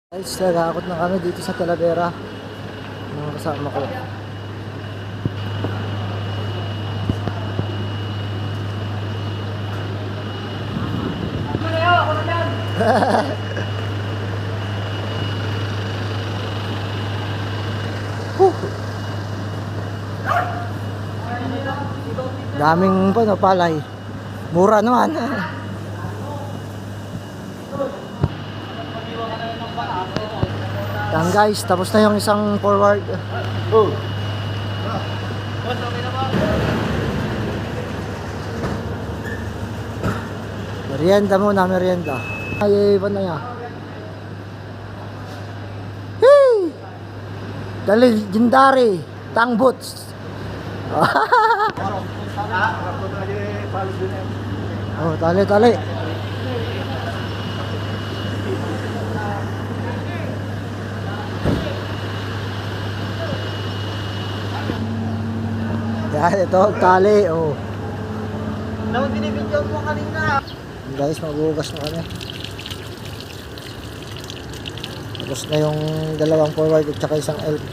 Guys, nag-aakot na kami dito sa Talavera. Mga kasama ko. Daming palay. Mura naman. Yan guys, tapos na yung isang forward. Merienda muna, merienda. Ay, iba na yan. Hey! The legendary Tang Boots. Oh, tali. Yan, ito, tali, oh. Naman binibidyo mo kanina. Guys, maghugas na kami. Tapos na yung dalawang forward at saka isang elf.